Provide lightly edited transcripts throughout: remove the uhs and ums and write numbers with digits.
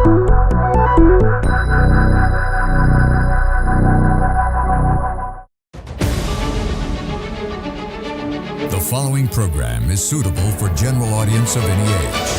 The following program is suitable for general audience of any age.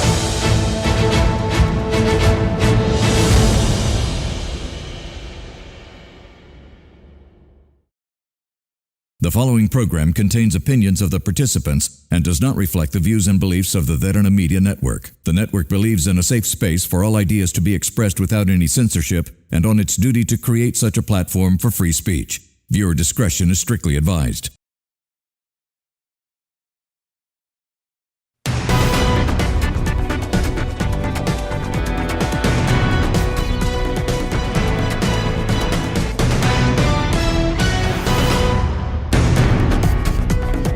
The following program contains opinions of the participants and does not reflect the views and beliefs of the Dharana Media Network. The network believes in a safe space for all ideas to be expressed without any censorship and on its duty to create such a platform for free speech. Viewer discretion is strictly advised.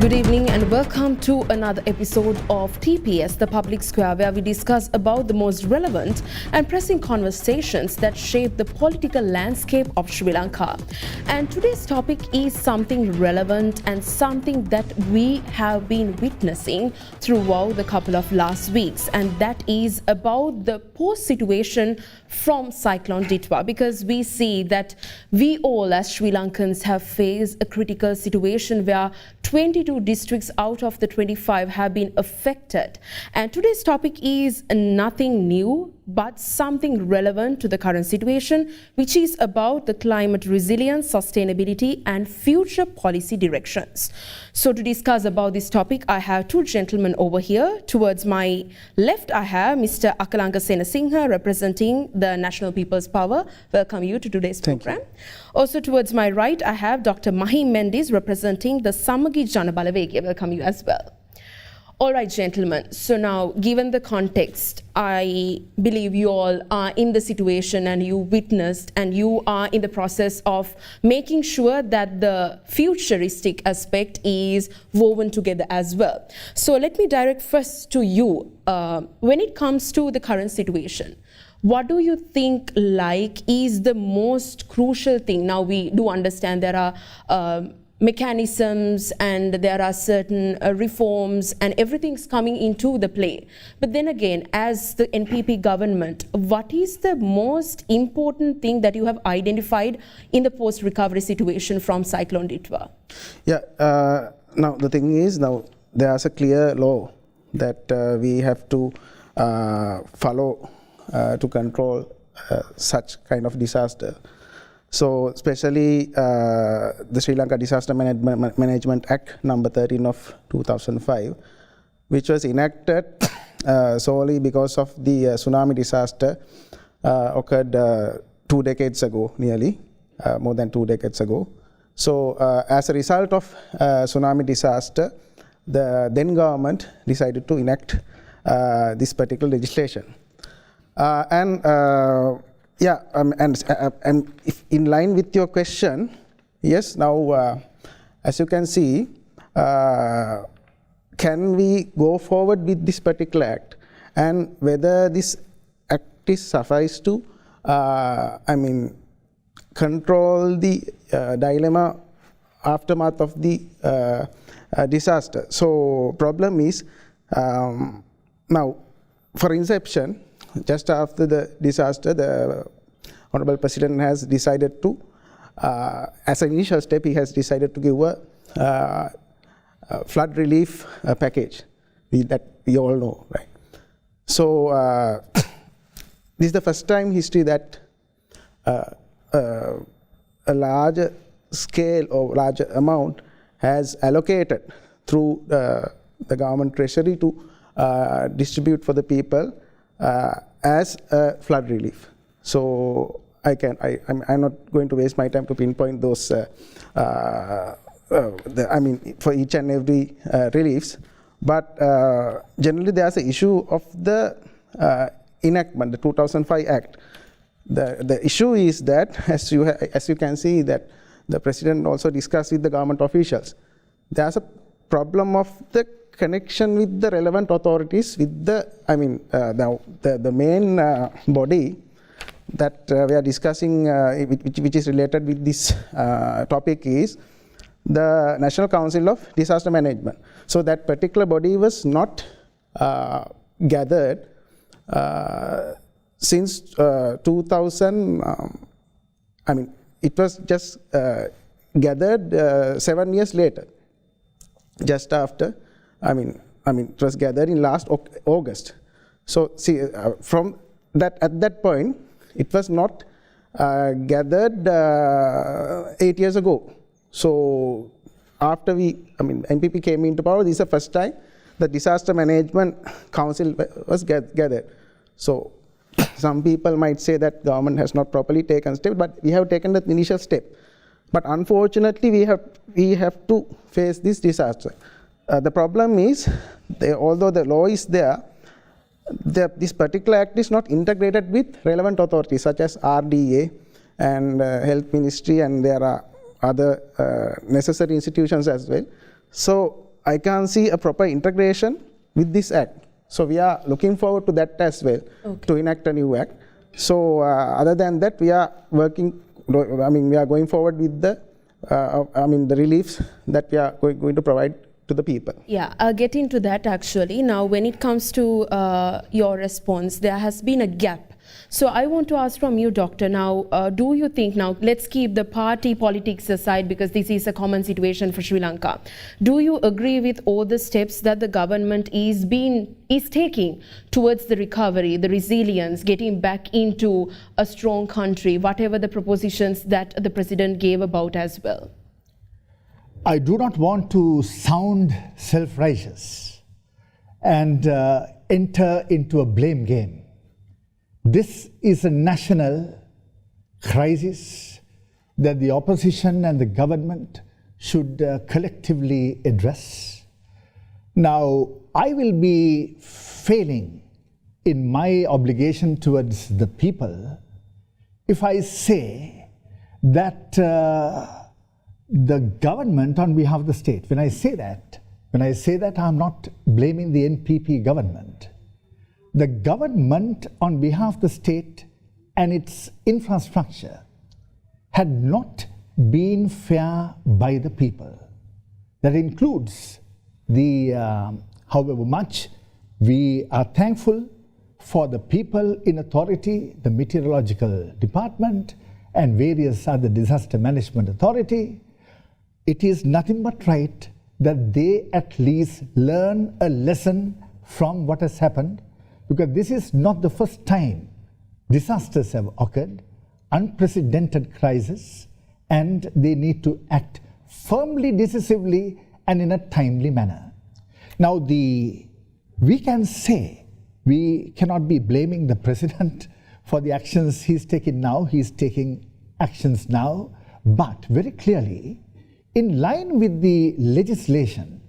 Good evening and welcome to another episode of TPS, the Public Square, where we discuss about the most relevant and pressing conversations that shape the political landscape of Sri Lanka. And today's topic is something relevant and something that we have been witnessing throughout the couple of last weeks, and that is about the post-situation from Cyclone Ditwa, because we see that we all as Sri Lankans have faced a critical situation where 22 districts out of the 25 have been affected. And today's topic is nothing new, but something relevant to the current situation, which is about the climate resilience, sustainability and future policy directions. So to discuss about this topic, I have two gentlemen over here. Towards my left, I have Mr. Akalanka Senasinghe, representing the National People's Power. Welcome you to today's program. Also towards my right, I have Dr. Mahim Mendes, representing the Samagi Jana Balawegaya. Welcome you as well. All right, gentlemen. So now, given the context, I believe you all are in the situation and you witnessed and you are in the process of making sure that the futuristic aspect is woven together as well. So let me direct first to you. When it comes to the current situation, what do you think is the most crucial thing? Now we do understand there are mechanisms and there are certain reforms and everything's coming into the play. But then again, as the NPP government, what is the most important thing that you have identified in the post-recovery situation from Cyclone Ditwa? Yeah, now the thing is, now there's a clear law that we have to follow to control such kind of disaster. So especially the Sri Lanka Disaster Management Act number 13 of 2005, which was enacted solely because of the tsunami disaster occurred 2 decades ago, nearly, more than 2 decades ago. So as a result of tsunami disaster, the then government decided to enact this particular legislation. Yeah, and if in line with your question, yes, now as you can see, can we go forward with this particular act, and whether this act is suffice to, control the dilemma aftermath of the disaster. So problem is, now for inception, just after the disaster, the Honorable President has decided to, as an initial step, he has decided to give a flood relief package that we all know, right? So this is the first time in history that a larger scale or larger amount has allocated through the government treasury to distribute for the people as a flood relief. So I'm not going to waste my time to pinpoint those for each and every reliefs, but generally there's an issue of the enactment, the 2005 Act. The issue is that, as you can see, that the President also discussed with the government officials, there's a problem of the connection with the relevant authorities, with the, the main body that we are discussing, which is related with this topic, is the National Council of Disaster Management. So that particular body was not gathered since 2000, I mean, it was just gathered 7 years later, just after, I mean, it was gathered in last August. So see, from that, at that point, it was not gathered 8 years ago. So after NPP came into power, this is the first time the Disaster Management Council was gathered. So some people might say that government has not properly taken steps, but we have taken the initial step. But unfortunately, we have to face this disaster. The problem is, although the law is there, this particular act is not integrated with relevant authorities such as RDA and Health Ministry, and there are other necessary institutions as well. So I can't see a proper integration with this act. So we are looking forward to that as well, to enact a new act. So other than that, we are working, we are going forward with the reliefs that we are going to provide to the people. Yeah, getting to that actually. Now, when it comes to your response, there has been a gap. So I want to ask from you, Doctor, now, do you think, now let's keep the party politics aside because this is a common situation for Sri Lanka. Do you agree with all the steps that the government is taking towards the recovery, the resilience, getting back into a strong country, whatever the propositions that the President gave about as well? I do not want to sound self-righteous and enter into a blame game. This is a national crisis that the opposition and the government should collectively address. Now, I will be failing in my obligation towards the people if I say that the government on behalf of the state, when I say that, I'm not blaming the NPP government. The government on behalf of the state and its infrastructure had not been fair by the people. That includes however much we are thankful for the people in authority, the meteorological department and various other disaster management authority, it is nothing but right that they at least learn a lesson from what has happened, because this is not the first time disasters have occurred, unprecedented crisis, and they need to act firmly, decisively, and in a timely manner. Now, we can say we cannot be blaming the President for the actions he's taking now. He's taking actions now, but very clearly, in line with the legislation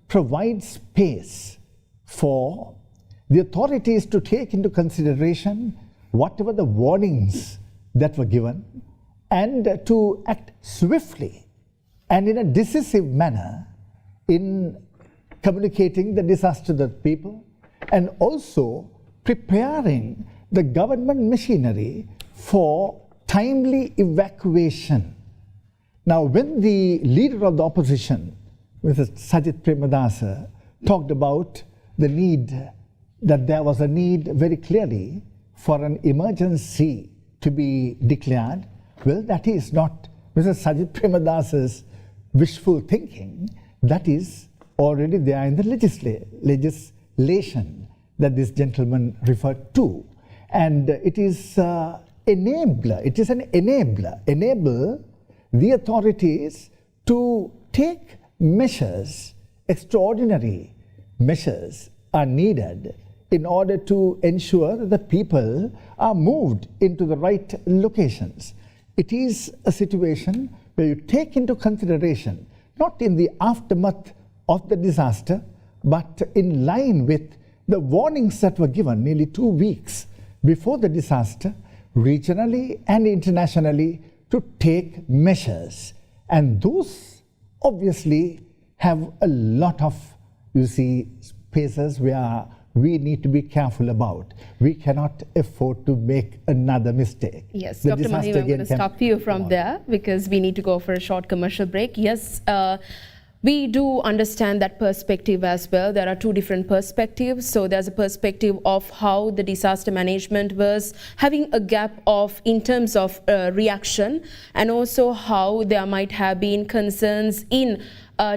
provides space for the authorities to take into consideration whatever the warnings that were given and to act swiftly and in a decisive manner in communicating the disaster to the people and also preparing the government machinery for timely evacuation. Now, when the leader of the opposition, Mr. Sajith Premadasa, talked about the need, that there was a need very clearly for an emergency to be declared, well, that is not Mr. Sajith Premadasa's wishful thinking. That is already there in the legislation that this gentleman referred to. And it is an enabler. Enable the authorities to take measures, extraordinary measures are needed in order to ensure that the people are moved into the right locations. It is a situation where you take into consideration, not in the aftermath of the disaster, but in line with the warnings that were given nearly 2 weeks before the disaster, regionally and internationally, to take measures. And those obviously have a lot of, spaces where we need to be careful about. We cannot afford to make another mistake. Yes, Dr. Mahim, I'm going to stop you from there because we need to go for a short commercial break. Yes, We do understand that perspective as well. There are two different perspectives. So there's a perspective of how the disaster management was having a gap of in terms of reaction, and also how there might have been concerns in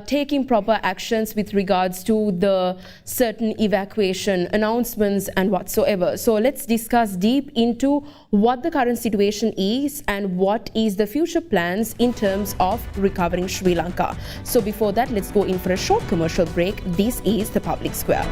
taking proper actions with regards to the certain evacuation announcements and whatsoever. So let's discuss deep into what the current situation is and what is the future plans in terms of recovering Sri Lanka. So before that, let's go in for a short commercial break. This is The Public Square.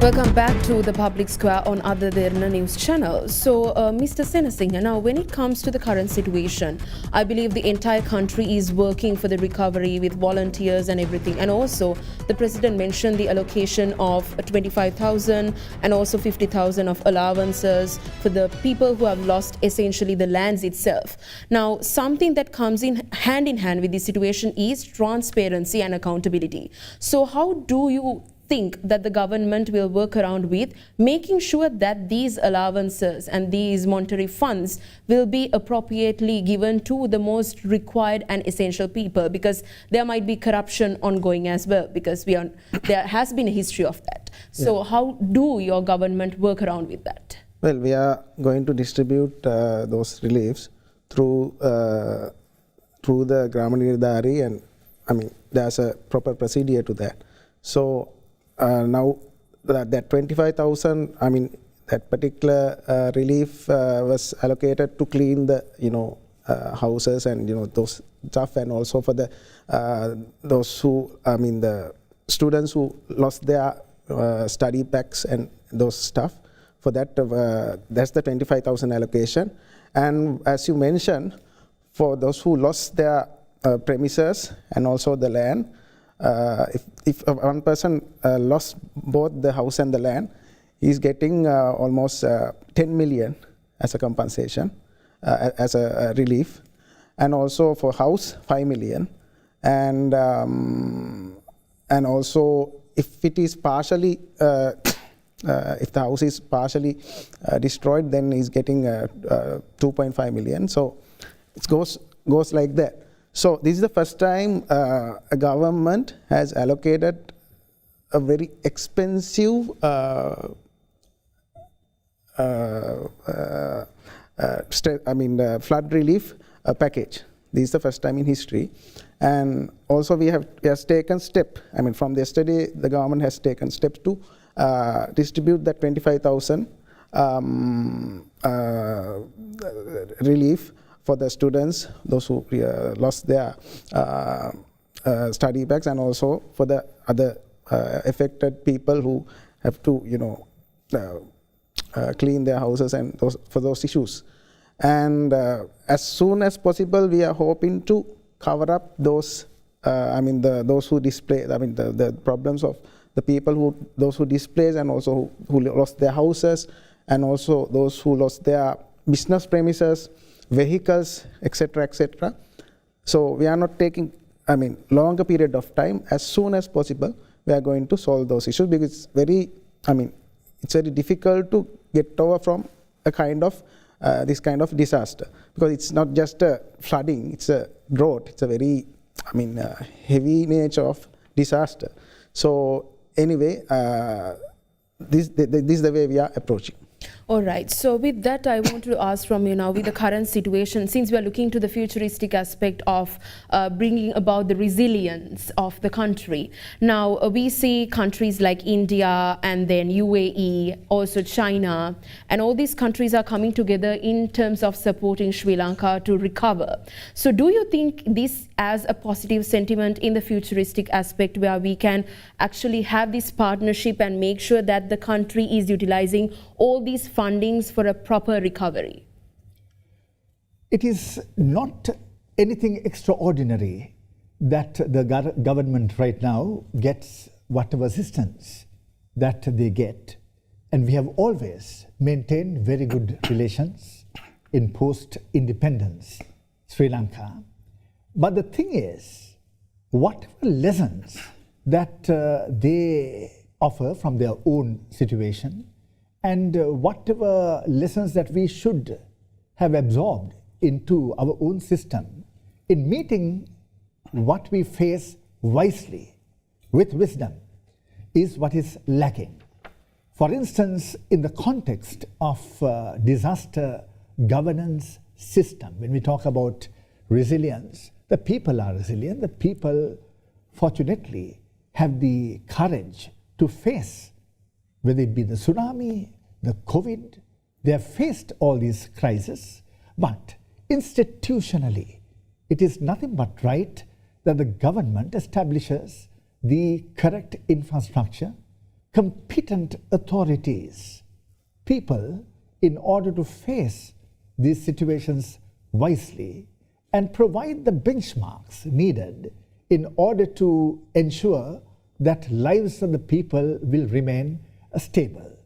Welcome back to the Public Square on Other Derna News channel. So, Mr. Senasinghe, now when it comes to the current situation, I believe the entire country is working for the recovery with volunteers and everything. And also, the President mentioned the allocation of 25,000 and also 50,000 of allowances for the people who have lost essentially the lands itself. Now, something that comes in hand with this situation is transparency and accountability. So, how do you think that the government will work around with making sure that these allowances and these monetary funds will be appropriately given to the most required and essential people, because there might be corruption ongoing as well, because there has been a history of that. So how do your government work around with that? Well, we are going to distribute those reliefs through the Grama-Niladhari, and I mean there's a proper procedure to that. So now that 25,000, I mean that particular relief was allocated to clean the houses and those stuff, and also for the those who, I mean the students who lost their study packs and those stuff. For that, that's the 25,000 allocation. And as you mentioned, for those who lost their premises and also the land, if one person lost both the house and the land, he's getting almost 10 million as a compensation, as a relief. And also for house, 5 million. And also if it is partially, if the house is partially destroyed, then he's getting 2.5 million. So it goes like that. So this is the first time a government has allocated a very expensive flood relief package. This is the first time in history. And also we have taken step, I mean from yesterday the government has taken steps to distribute that 25,000 relief for the students, those who lost their study bags, and also for the other affected people who have to, clean their houses and for those issues. And as soon as possible, we are hoping to cover up those, those who display, the problems of the people those who displaced, and also who lost their houses, and also those who lost their business premises, vehicles, etc., etc. So we are not taking, longer period of time. As soon as possible, we are going to solve those issues, because it's very difficult to get over from a kind of this kind of disaster, because it's not just a flooding, it's a drought. It's a very, heavy nature of disaster. So anyway, this is the way we are approaching. All right. So with that, I want to ask from you now, with the current situation, since we are looking to the futuristic aspect of bringing about the resilience of the country. Now, we see countries like India and then UAE, also China, and all these countries are coming together in terms of supporting Sri Lanka to recover. So do you think this as a positive sentiment in the futuristic aspect, where we can actually have this partnership and make sure that the country is utilizing all these fundings for a proper recovery? It is not anything extraordinary that the government right now gets whatever assistance that they get. And we have always maintained very good relations in post-independence Sri Lanka. But the thing is, whatever lessons that they offer from their own situation, and whatever lessons that we should have absorbed into our own system, in meeting what we face wisely, with wisdom, is what is lacking. For instance, in the context of disaster governance system, when we talk about resilience, the people are resilient. The people, fortunately, have the courage to face, whether it be the tsunami, the COVID, they have faced all these crises, but institutionally, it is nothing but right that the government establishes the correct infrastructure, competent authorities, people, in order to face these situations wisely and provide the benchmarks needed in order to ensure that lives of the people will remain stable.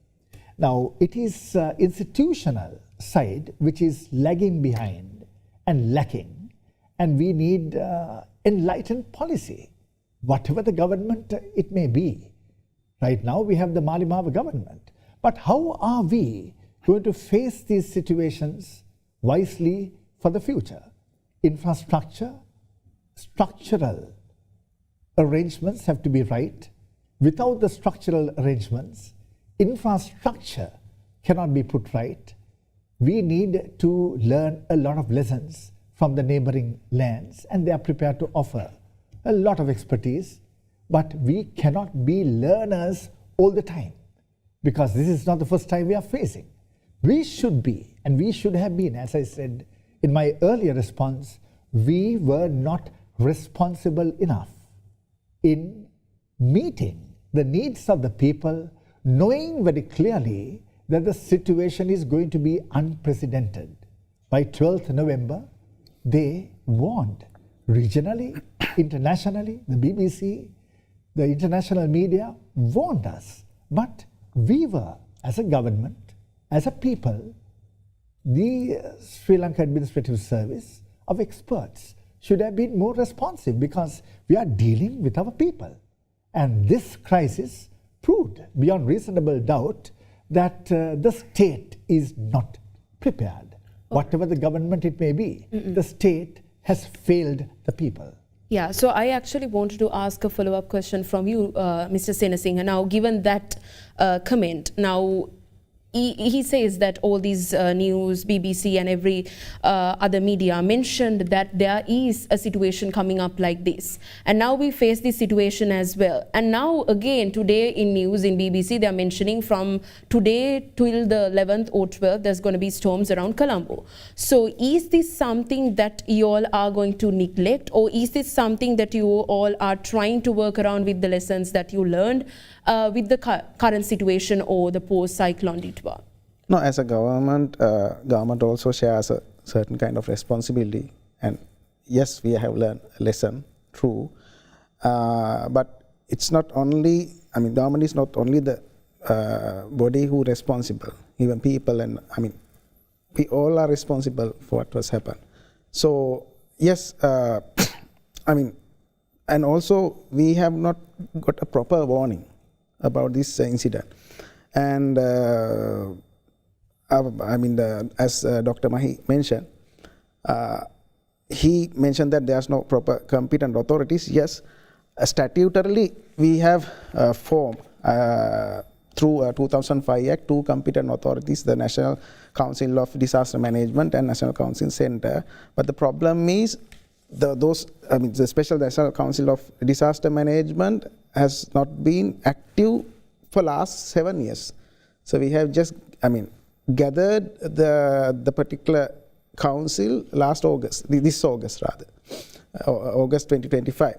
Now, it is institutional side which is lagging behind and lacking, and we need enlightened policy, whatever the government it may be. Right now we have the Malimava government, but how are we going to face these situations wisely for the future? Infrastructure, structural arrangements have to be right. Without the structural arrangements, infrastructure cannot be put right. We need to learn a lot of lessons from the neighboring lands, and they are prepared to offer a lot of expertise, but we cannot be learners all the time, because this is not the first time we are facing. We should be, and we should have been, as I said in my earlier response, we were not responsible enough in meeting the needs of the people, knowing very clearly that the situation is going to be unprecedented. By 12th November, they warned regionally, internationally, the BBC, the international media warned us. But we were, as a government, as a people, the Sri Lanka Administrative Service of experts should have been more responsive, because we are dealing with our people. And this crisis proved beyond reasonable doubt that the state is not prepared. Whatever the government it may be, the state has failed the people. Yeah, so I actually wanted to ask a follow-up question from you, Mr. Senasinghe. Now, given that comment, now he says that all these news, BBC and every other media mentioned that there is a situation coming up like this. And now we face this situation as well. And now again, today in news, in BBC, they are mentioning from today till the 11th or 12th, there's going to be storms around Colombo. So is this something that you all are going to neglect, or is this something that you all are trying to work around with the lessons that you learned with the current situation or the post-cyclone Ditwa? No, as a government, government also shares a certain kind of responsibility. And yes, we have learned a lesson, true. But it's not only, I mean, government is not only the body who responsible, even people, and I mean, we all are responsible for what has happened. So, yes, I mean, and also we have not got a proper warning about this incident. And I mean, as Dr. Mahi mentioned, he mentioned that there's no proper competent authorities. Yes, statutorily we have formed through 2005 Act two competent authorities, the National Council of Disaster Management and National Council Center. But the problem is the Special National Council of Disaster Management has not been active for last 7 years. So we have just, gathered the particular council last August, this August rather, August 2025.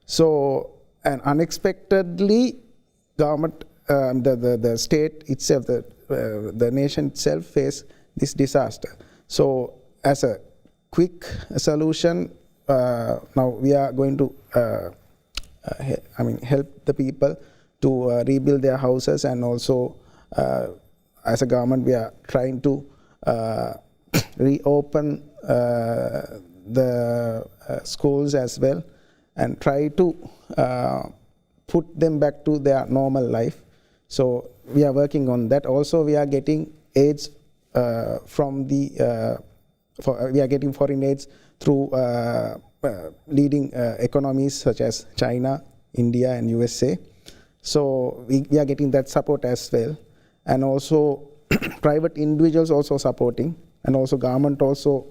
So, and unexpectedly, government, the state itself, the nation itself faced this disaster. So, as a quick solution, now we are going to, help the people to rebuild their houses, and also, as a government, we are trying to reopen the schools as well, and try to put them back to their normal life. So we are working on that. Also, we are getting aids from the we are getting foreign aids through leading economies such as China, India, and USA. So we are getting that support as well, and also private individuals also supporting, and also government also,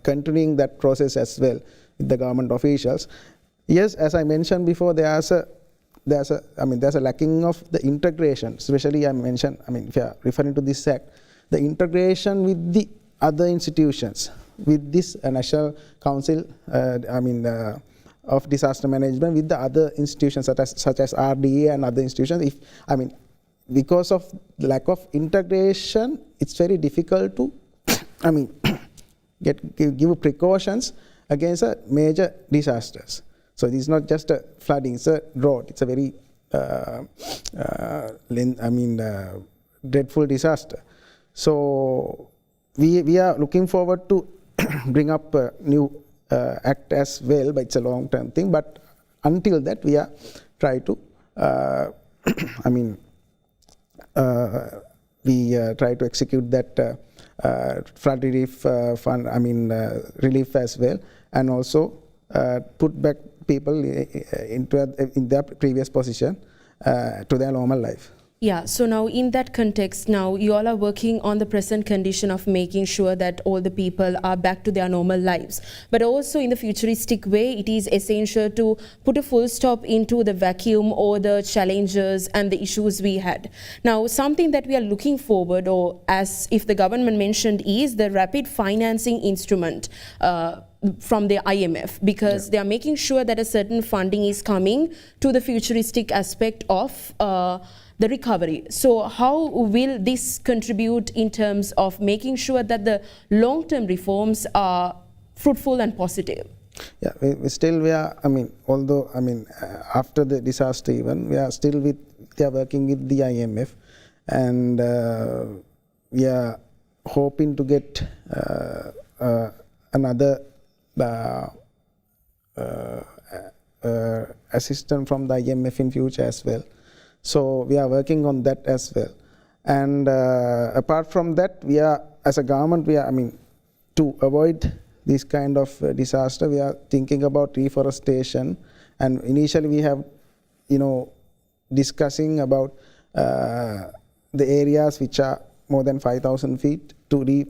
continuing that process as well with the government officials. Yes, as I mentioned before, there's a lacking of the integration, especially if you are referring to this act, the integration with the other institutions, with this National Council of Disaster Management, with the other institutions such as RDA and other institutions. Because of lack of integration, it's very difficult to give precautions against a major disasters. So this is not just a flooding, it's a drought. It's a very dreadful disaster. So we are looking forward to bring up a new act as well, but it's a long-term thing. But until that, we are try to try to execute that flood relief fund, relief as well, and also put back people in their previous position to their normal life. Yeah, so now in that context, now you all are working on the present condition of making sure that all the people are back to their normal lives. But also in the futuristic way, it is essential to put a full stop into the vacuum or the challenges and the issues we had. Now, something that we are looking forward, or as if the government mentioned, is the rapid financing instrument from the IMF, because they are making sure that a certain funding is coming to the futuristic aspect of the recovery. So how will this contribute in terms of making sure that the long-term reforms are fruitful and positive? Yeah, we are, after the disaster even, we are working with the IMF, and we are hoping to get another assistance from the IMF in future as well. So we are working on that as well. And apart from that, we are, as a government, to avoid this kind of disaster, we are thinking about reforestation. And initially we have, discussing about the areas which are more than 5,000 feet to we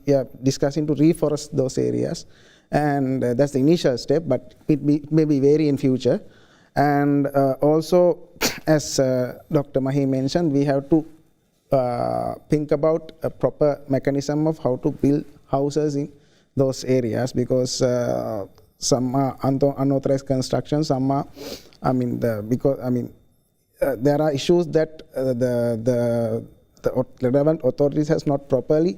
are discussing to reforest those areas. And that's the initial step, but it may be vary in future. And also, as Dr. Mahi mentioned, we have to think about a proper mechanism of how to build houses in those areas, because some are unauthorized construction, some are, there are issues that the relevant authorities has not properly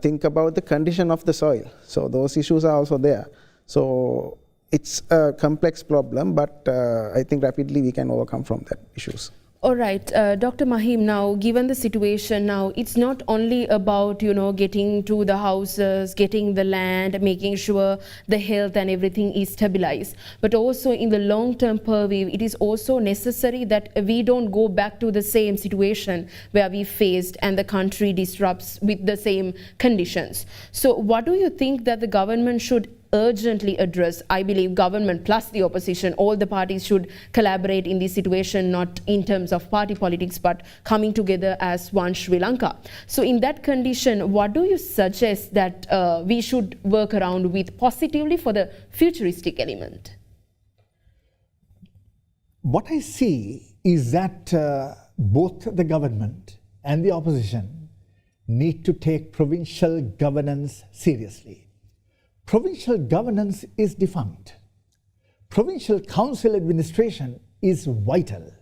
think about the condition of the soil. So those issues are also there. So it's a complex problem, but I think rapidly we can overcome from that issues. All right, Dr. Mahim, now given the situation now, it's not only about, getting to the houses, getting the land, making sure the health and everything is stabilized, but also in the long-term purview, it is also necessary that we don't go back to the same situation where we faced and the country disrupts with the same conditions. So what do you think that the government should urgently address? I believe government plus the opposition, all the parties should collaborate in this situation, not in terms of party politics, but coming together as one Sri Lanka. So in that condition, what do you suggest that we should work around with positively for the futuristic element? What I see is that both the government and the opposition need to take provincial governance seriously. Provincial governance is defunct. Provincial council administration is vital,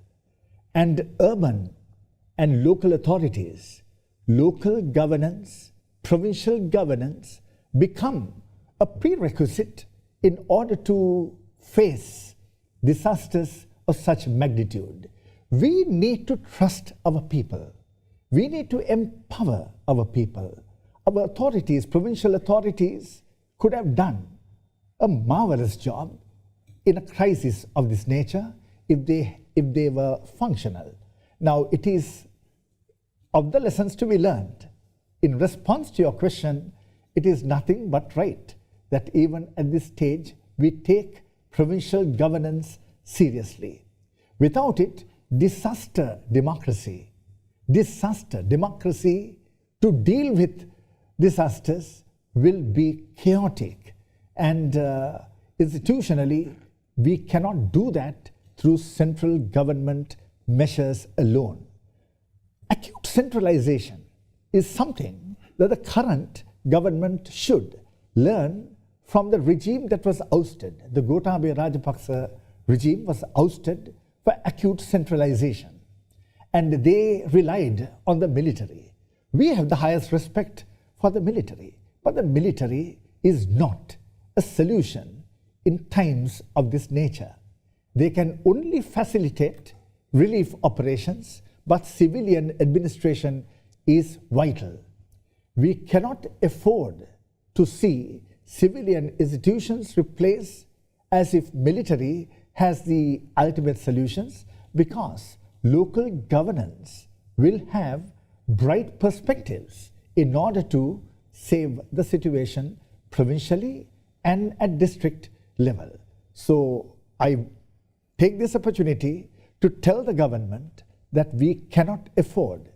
and urban and local authorities, local governance, provincial governance become a prerequisite in order to face disasters of such magnitude. We need to trust our people. We need to empower our people. our authorities, provincial authorities, could have done a marvelous job in a crisis of this nature if they were functional. Now, it is of the lessons to be learned. In response to your question, it is nothing but right that even at this stage, we take provincial governance seriously. Without it, disaster democracy to deal with disasters will be chaotic. And institutionally, we cannot do that through central government measures alone. Acute centralization is something that the current government should learn from the regime that was ousted. The Gotabaya Rajapaksa regime was ousted for acute centralization, and they relied on the military. We have the highest respect for the military, but the military is not a solution in times of this nature. They can only facilitate relief operations, but civilian administration is vital. We cannot afford to see civilian institutions replaced as if military has the ultimate solutions, because local governance will have bright perspectives in order to save the situation provincially and at district level. So I take this opportunity to tell the government that we cannot afford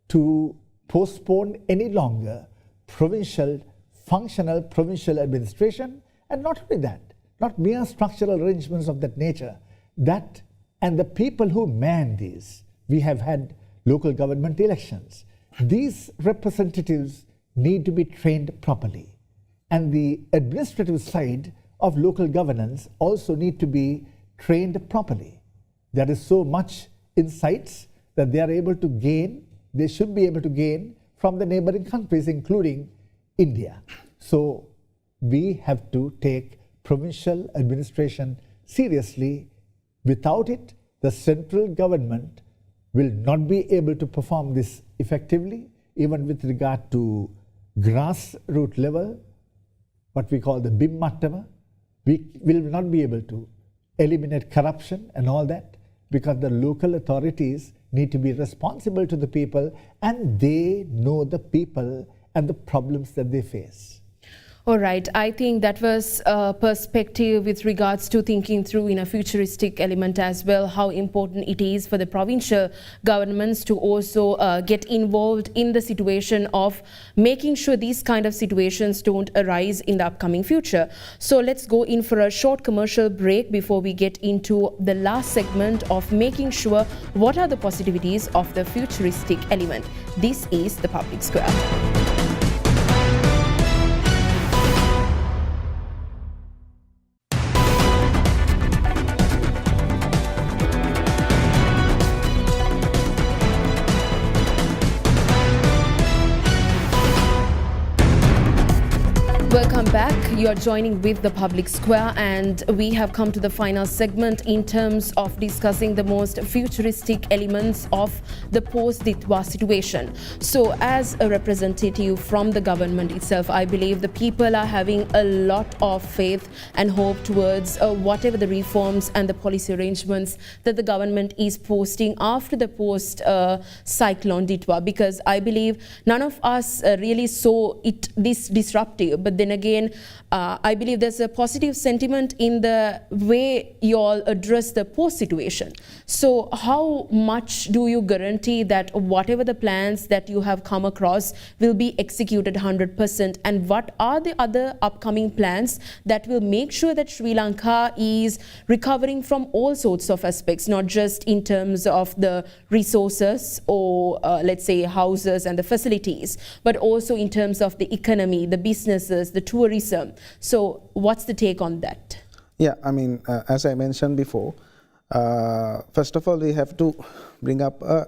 to postpone any longer functional provincial administration, and not only that, not mere structural arrangements of that nature, that and the people who man these. We have had local government elections. These representatives need to be trained properly, and the administrative side of local governance also need to be trained properly. There is so much insights that they are able to gain, they should be able to gain from the neighboring countries, including India. So we have to take provincial administration seriously. Without it, the central government will not be able to perform this effectively, even with regard to grassroots level, what we call the BIM Mattama. We will not be able to eliminate corruption and all that, because the local authorities need to be responsible to the people, and they know the people and the problems that they face. All right, I think that was a perspective with regards to thinking through in a futuristic element as well, how important it is for the provincial governments to also get involved in the situation of making sure these kind of situations don't arise in the upcoming future. So let's go in for a short commercial break before we get into the last segment of making sure what are the positivities of the futuristic element. This is the Public Square. Welcome back. You're joining with the Public Square, and we have come to the final segment in terms of discussing the most futuristic elements of the post-Ditwa situation. So as a representative from the government itself, I believe the people are having a lot of faith and hope towards whatever the reforms and the policy arrangements that the government is posting after the post-cyclone Ditwa, because I believe none of us really saw it this disruptive, but then again, I believe there's a positive sentiment in the way you all address the post situation. So how much do you guarantee that whatever the plans that you have come across will be executed 100%, and what are the other upcoming plans that will make sure that Sri Lanka is recovering from all sorts of aspects, not just in terms of the resources or let's say houses and the facilities, but also in terms of the economy, the businesses, the tourism. So what's the take on that? Yeah, I mean, as I mentioned before, first of all, we have to bring up a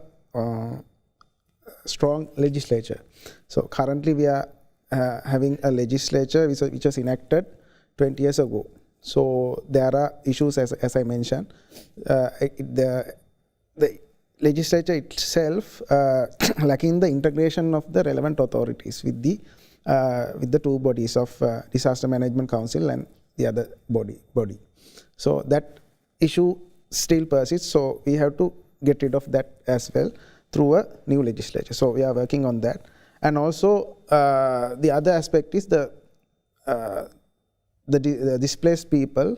strong legislature. So currently we are having a legislature which was enacted 20 years ago. So there are issues, as I mentioned. The legislature itself lacking the integration of the relevant authorities with the with the two bodies of Disaster Management Council and the other body. So that issue still persists, so we have to get rid of that as well through a new legislature. So we are working on that. And also the other aspect is the displaced people,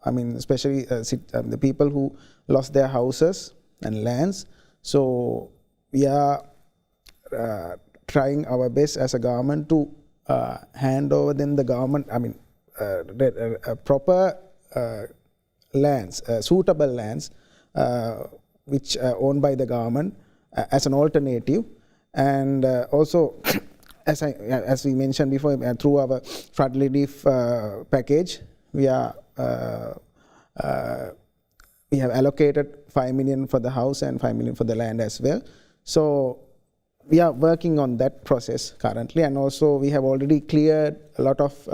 I mean especially the people who lost their houses and lands. So we are trying our best as a government to hand over them the government, I mean proper lands, suitable lands which are owned by the government as an alternative. And also as we mentioned before, through our flood relief package, we have allocated 5 million for the house and 5 million for the land as well. So we are working on that process currently, and also we have already cleared a lot of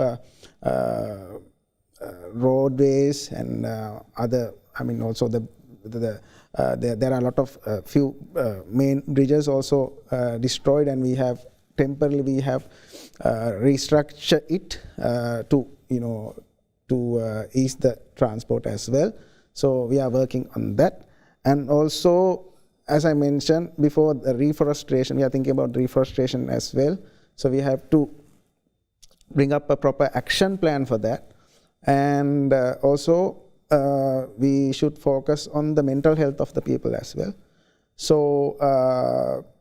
roadways and other, I mean also there are a lot of few main bridges also destroyed, and we have temporarily restructured it to ease the transport as well. So we are working on that. And also, as I mentioned before, the reforestation, we are thinking about reforestation as well. So we have to bring up a proper action plan for that. And also we should focus on the mental health of the people as well. So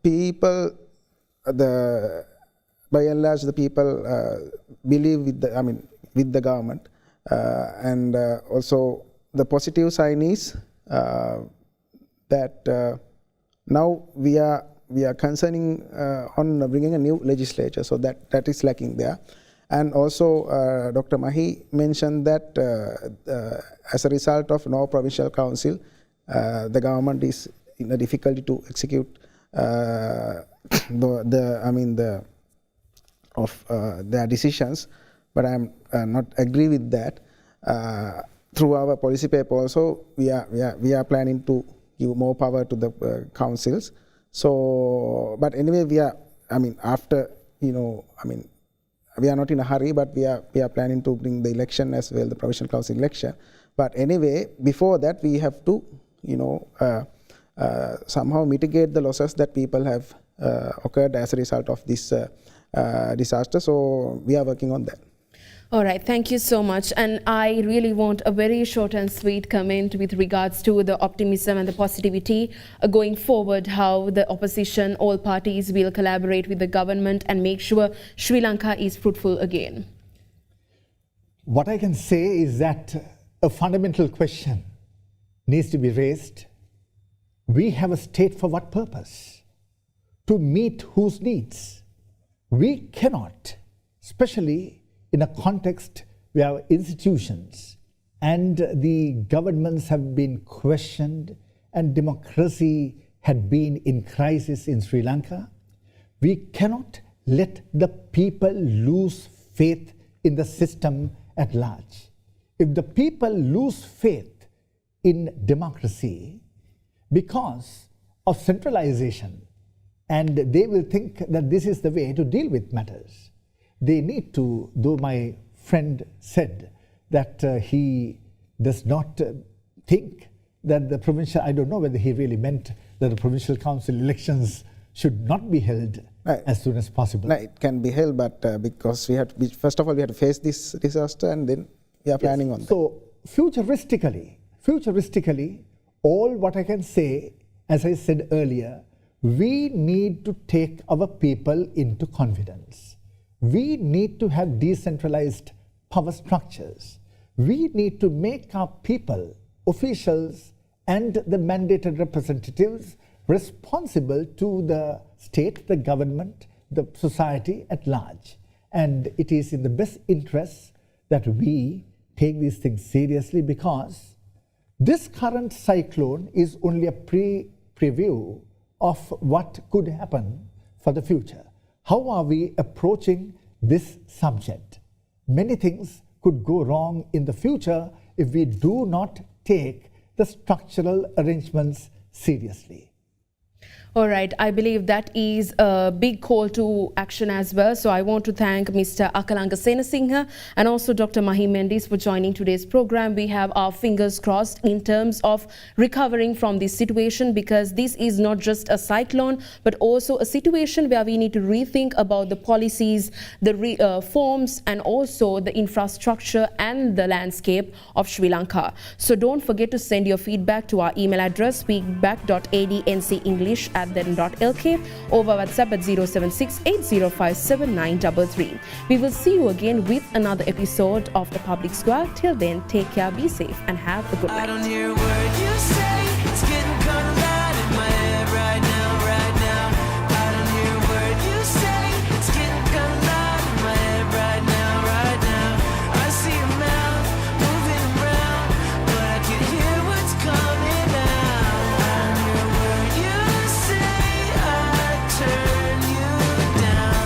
people, by and large, the people believe with the government, and also the positive sign is that now we are concerning on bringing a new legislature, so that is lacking there. And also Dr. Mahi mentioned that as a result of no provincial council, the government is in a difficulty to execute their decisions, but I am not agree with that. Through our policy paper also, we are planning to give more power to the councils. So, but anyway, we are not in a hurry, but we are planning to bring the election as well, the provincial council election. But anyway, before that, we have to somehow mitigate the losses that people have occurred as a result of this disaster. So we are working on that. All right, thank you so much. And I really want a very short and sweet comment with regards to the optimism and the positivity going forward, how the opposition, all parties will collaborate with the government and make sure Sri Lanka is fruitful again. What I can say is that a fundamental question needs to be raised. We have a state for what purpose? To meet whose needs? We cannot, especially in a context where institutions and the governments have been questioned and democracy had been in crisis in Sri Lanka, we cannot let the people lose faith in the system at large. If the people lose faith in democracy because of centralization, and they will think that this is the way to deal with matters, they need to, though my friend said that he does not think that the provincial, I don't know whether he really meant that the provincial council elections should not be held as soon as possible. No, it can be held, but because first of all, we have to face this disaster, and then we are planning on that. So futuristically, all what I can say, as I said earlier, we need to take our people into confidence. We need to have decentralized power structures. We need to make our people, officials, and the mandated representatives responsible to the state, the government, the society at large. And it is in the best interest that we take these things seriously, because this current cyclone is only a preview of what could happen for the future. How are we approaching this subject? Many things could go wrong in the future if we do not take the structural arrangements seriously. All right, I believe that is a big call to action as well. So I want to thank Mr. Akalanga Senasinghe and also Dr. Mahi Mendis for joining today's program. We have our fingers crossed in terms of recovering from this situation, because this is not just a cyclone, but also a situation where we need to rethink about the policies, the reforms, and also the infrastructure and the landscape of Sri Lanka. So don't forget to send your feedback to our email address, feedback.adncenglish@then.lk, over WhatsApp at 076-8057-933. We will see you again with another episode of The Public Square. Till then, take care, be safe, and have a good night. I don't hear a word you say. It's getting kind of loud in my head right now, right now. I don't hear a word you say. It's getting kind of loud in my head right now, right now. I see your mouth moving around, but I can hear what's coming out. I don't hear a word you say. I turn you down.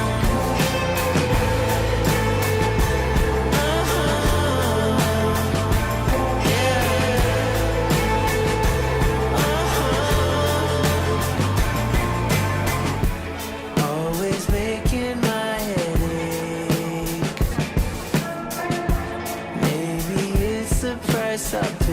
Always making my head ache. Maybe it's the price I pay.